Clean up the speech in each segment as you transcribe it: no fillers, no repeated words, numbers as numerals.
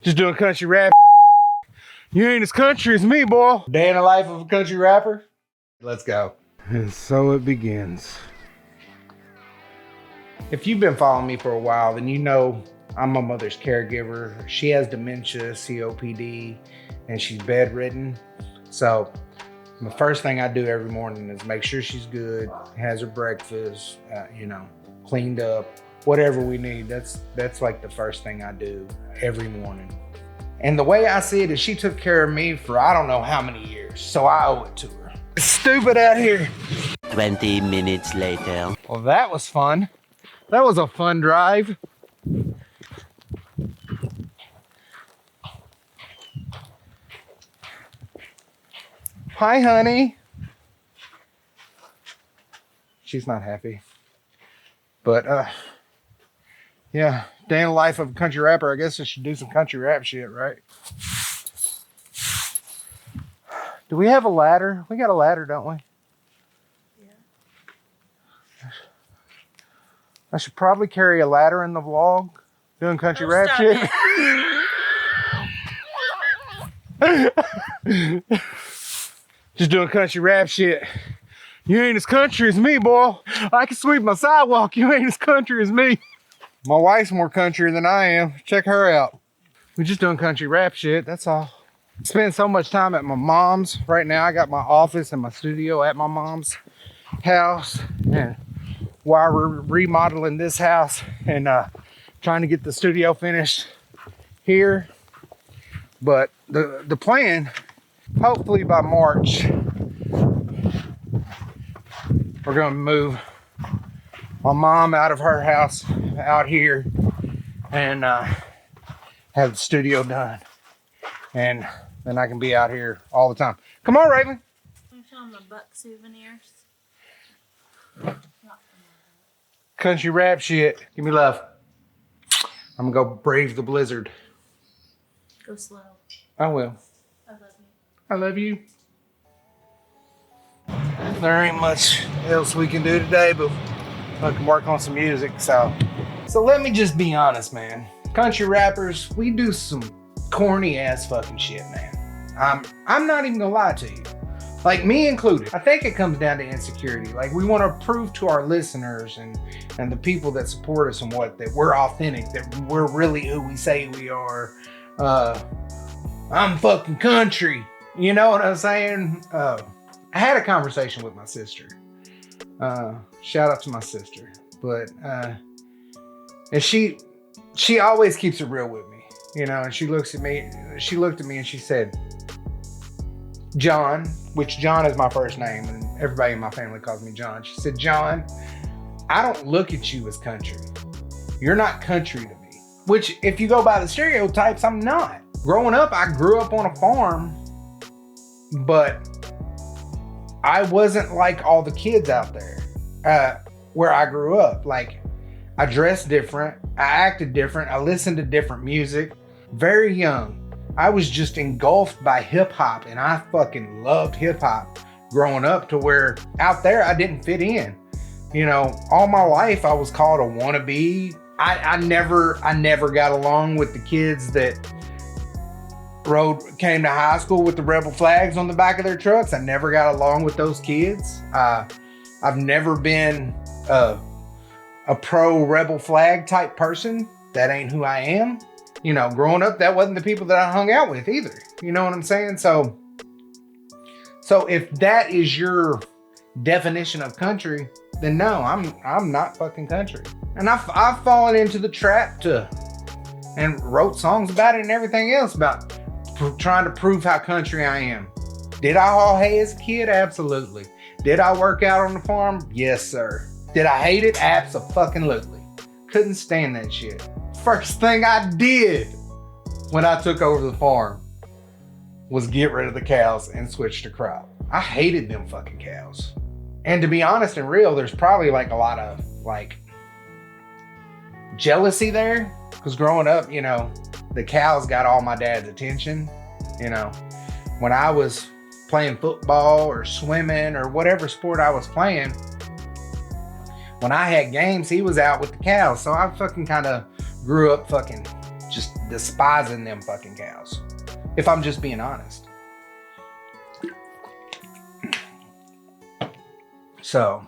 Just doing country rap. You ain't as country as me, boy. Day in the life of a country rapper. Let's go. And so it begins. If you've been following me for a while, then you know I'm my mother's caregiver. She has dementia, COPD, and she's bedridden. So the first thing I do every morning is make sure she's good, has her breakfast, cleaned up, whatever we need. That's like the first thing I do every morning. And the way I see it is she took care of me for I don't know how many years, so I owe it to her. It's stupid out here. 20 minutes later. Well, that was fun. That was a fun drive. Hi, honey. She's not happy. But, yeah, day in the life of a country rapper. I guess I should do some country rap shit, right? Do we have a ladder? We got a ladder, don't we? Yeah. I should probably carry a ladder in the vlog, doing country rap shit. Just doing country rap shit. You ain't as country as me, boy. I can sweep my sidewalk. You ain't as country as me. My wife's more country than I am. Check her out. We're just doing country rap shit, that's all. I spend so much time at my mom's. Right now I got my office and my studio at my mom's house. And while we're remodeling this house and trying to get the studio finished here. But the plan, hopefully by March, we're gonna move my mom out of her house out here and have the studio done. And then I can be out here all the time. Come on, Raven. I'm showing the Buck souvenirs. Country rap shit. Give me love. I'm gonna go brave the blizzard. Go slow. I will. I love you. I love you. There ain't much else we can do today, but I can work on some music. So let me just be honest, man. Country rappers, we do some corny ass fucking shit, man. I'm not even gonna lie to you. Like, me included. I think it comes down to insecurity. Like, we want to prove to our listeners and the people that support us and that we're authentic, that we're really who we say we are. I'm fucking country. You know what I'm saying? I had a conversation with my sister. Shout out to my sister. But and she always keeps it real with me, and she looked at me and she said, John, which John is my first name and everybody in my family calls me John. She said, John, I don't look at you as country. You're not country to me. Which, if you go by the stereotypes, I'm not. Growing up, I grew up on a farm, but I wasn't like all the kids out there where I grew up. Like, I dressed different, I acted different, I listened to different music. Very young, I was just engulfed by hip hop, and I fucking loved hip hop growing up, to where out there I didn't fit in. All my life I was called a wannabe. I never got along with the kids that came to high school with the rebel flags on the back of their trucks. I never got along with those kids. I've never been a pro rebel flag type person. That ain't who I am. Growing up, that wasn't the people that I hung out with either. You know what I'm saying? So if that is your definition of country, then no, I'm not fucking country. And I've fallen into the trap and wrote songs about it and everything else about trying to prove how country I am. Did I haul hay as a kid? Absolutely. Did I work out on the farm? Yes, sir. Did I hate it? Absolutely. Couldn't stand that shit. First thing I did when I took over the farm was get rid of the cows and switch to crop. I hated them fucking cows. And to be honest and real, there's probably like a lot of jealousy there. Because growing up, the cows got all my dad's attention. When I was playing football or swimming or whatever sport I was playing, when I had games, he was out with the cows. So I fucking kind of grew up fucking just despising them fucking cows. If I'm just being honest. So,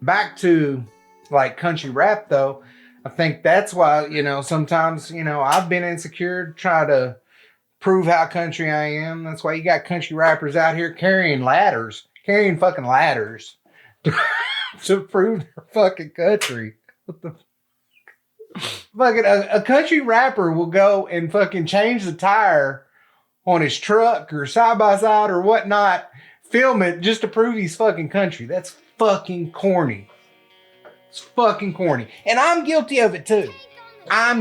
back to like country rap though. I think that's why, you know, sometimes, you know, I've been insecure to try to prove how country I am. That's why you got country rappers out here carrying fucking ladders to prove their fucking country. What the fucking a country rapper will go and fucking change the tire on his truck or side by side or whatnot, film it just to prove he's fucking country. That's fucking corny. It's fucking corny. And I'm guilty of it too. I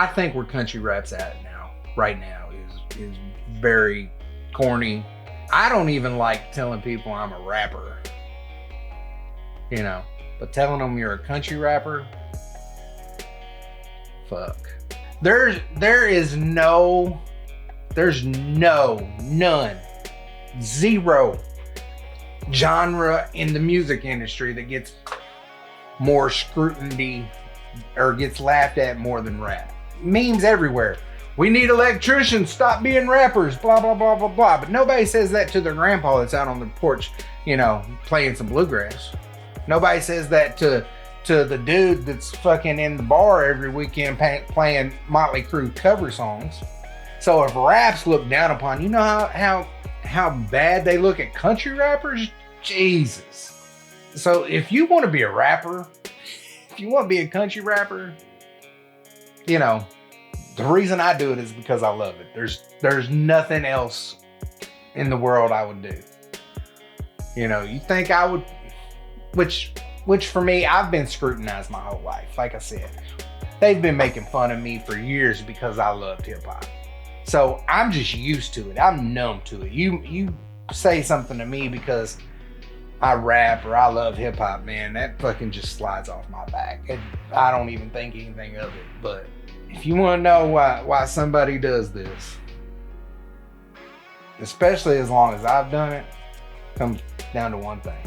think where country rap's at now, right now, is very corny. I don't even like telling people I'm a rapper. You know, but telling them you're a country rapper, fuck. There's none, zero genre in the music industry that gets more scrutiny or gets laughed at more than rap. Memes everywhere. We need electricians, stop being rappers, blah, blah, blah, blah, blah. But nobody says that to their grandpa that's out on the porch, you know, playing some bluegrass. Nobody says that to the dude that's fucking in the bar every weekend playing Motley Crue cover songs. So if raps look down upon, you know how bad they look at country rappers? Jesus. So if you want to be a rapper, if you want to be a country rapper, you know, the reason I do it is because I love it. There's nothing else in the world I would do. You know, you think I would, which for me, I've been scrutinized my whole life. Like I said, they've been making fun of me for years because I loved hip hop. So I'm just used to it. I'm numb to it. You say something to me because I rap or I love hip hop, man, that fucking just slides off my back. I don't even think anything of it. But if you want to know why somebody does this, especially as long as I've done it, comes down to one thing.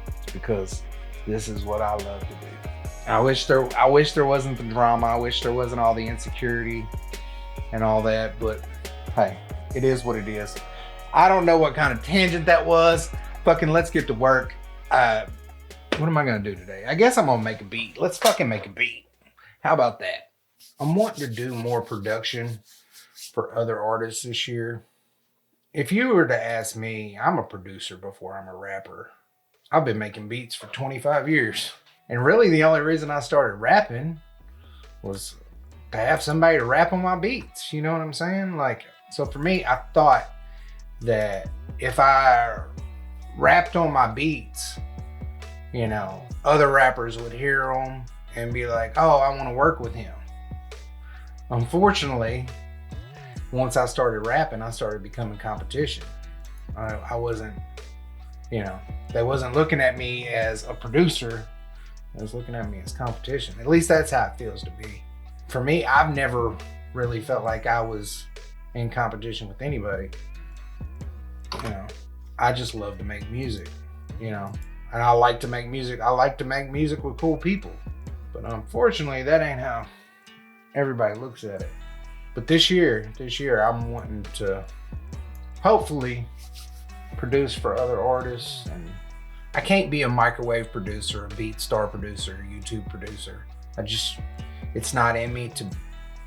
It's because this is what I love to do. I wish there wasn't the drama. I wish there wasn't all the insecurity and all that, but hey, it is what it is. I don't know what kind of tangent that was. Fucking let's get to work. What am I gonna do today? I guess I'm gonna make a beat. Let's fucking make a beat. How about that? I'm wanting to do more production for other artists this year. If you were to ask me, I'm a producer before I'm a rapper. I've been making beats for 25 years. And really the only reason I started rapping was to have somebody to rap on my beats. You know what I'm saying? Like, so for me, I thought that if I rapped on my beats, you know, other rappers would hear them and be like, oh, I want to work with him. Unfortunately, once I started rapping, I started becoming competition. I wasn't, you know, they wasn't looking at me as a producer. They was looking at me as competition. At least that's how it feels to be. For me, I've never really felt like I was in competition with anybody. You know, I just love to make music, you know, and I like to make music. I like to make music with cool people. But unfortunately, that ain't how everybody looks at it. But this year, I'm wanting to hopefully produce for other artists. And I can't be a microwave producer, a beat star producer, a YouTube producer. It's not in me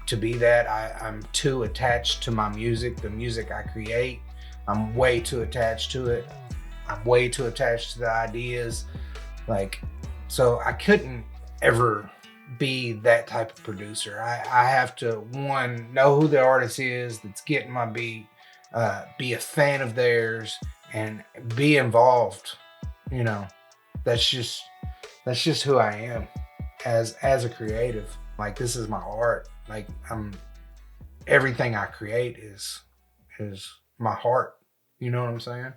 to be that. I'm too attached to my music, the music I create. I'm way too attached to it. I'm way too attached to the ideas. Like, so I couldn't ever be that type of producer. I have to, one, know who the artist is that's getting my beat, be a fan of theirs, and be involved. You know, that's just who I am as a creative. Like, this is my art. Like, everything I create is my heart. You know what I'm saying?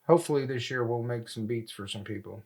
Hopefully this year we'll make some beats for some people.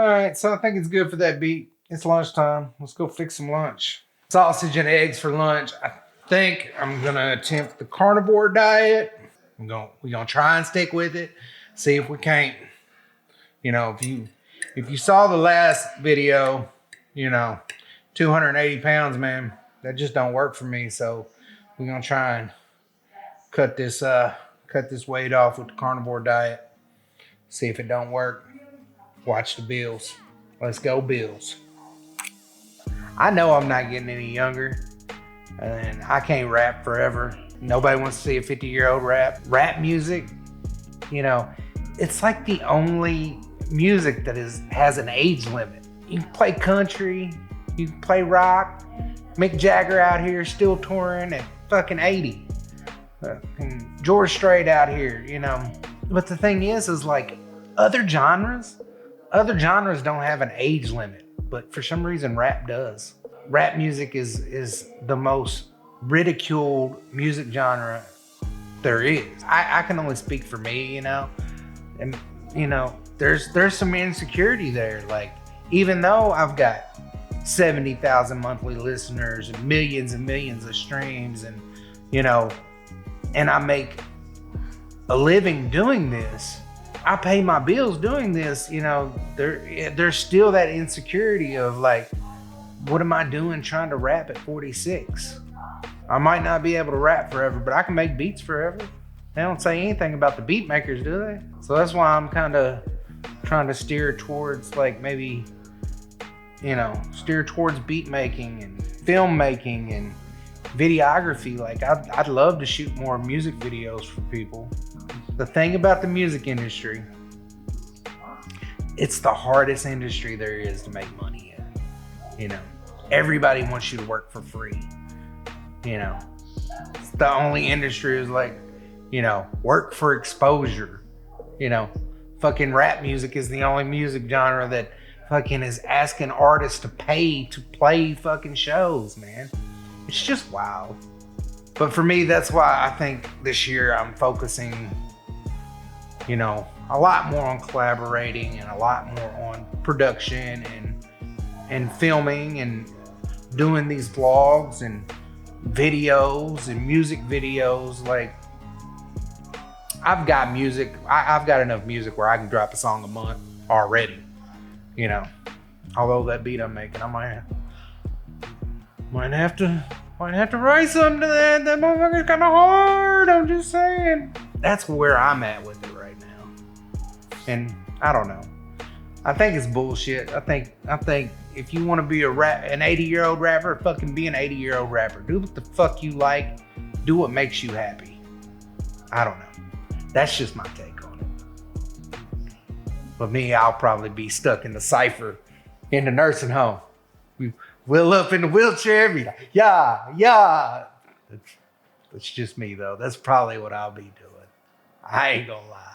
All right, so I think it's good for that beat. It's lunchtime. Let's go fix some lunch. Sausage and eggs for lunch. I think I'm gonna attempt the carnivore diet. We're gonna try and stick with it. See if we can't. You know, if you saw the last video, you know, 280 pounds, man, that just don't work for me. So we're gonna try and cut this weight off with the carnivore diet. See if it don't work. Watch the Bills. Let's go Bills. I know I'm not getting any younger, and I can't rap forever. Nobody wants to see a 50-year-old rap. Rap music, you know, it's like the only music that has an age limit. You can play country, you can play rock. Mick Jagger out here still touring at fucking 80. And George Strait out here, you know. But the thing is like other genres don't have an age limit. But for some reason, rap does. Rap music is the most ridiculed music genre there is. I can only speak for me, you know, and you know, there's some insecurity there. Like, even though I've got 70,000 monthly listeners and millions of streams, and you know, and I make a living doing this, I pay my bills doing this, you know, there's still that insecurity of like, what am I doing trying to rap at 46? I might not be able to rap forever, but I can make beats forever. They don't say anything about the beat makers, do they? So that's why I'm kind of trying to steer towards like maybe, you know, steer towards beat making and film making and videography. Like I'd love to shoot more music videos for people. The thing about the music industry, it's the hardest industry there is to make money in. You know, everybody wants you to work for free. You know, it's the only industry is like, you know, work for exposure. You know, fucking rap music is the only music genre that fucking is asking artists to pay to play fucking shows, man. It's just wild. But for me, that's why I think this year I'm focusing, you know, a lot more on collaborating and a lot more on production and filming and doing these vlogs and videos and music videos. Like, I've got music, I've got enough music where I can drop a song a month already, you know. Although that beat I'm making, I might have to write something to that. That motherfucker's kind of hard, I'm just saying. That's where I'm at with it right now. And I don't know. I think it's bullshit. I think if you want to be an 80-year-old rapper, fucking be an 80-year-old rapper. Do what the fuck you like. Do what makes you happy. I don't know. That's just my take on it. But me, I'll probably be stuck in the cypher in the nursing home. Will up in the wheelchair, be like, yeah. That's just me though. That's probably what I'll be doing. I ain't gonna lie.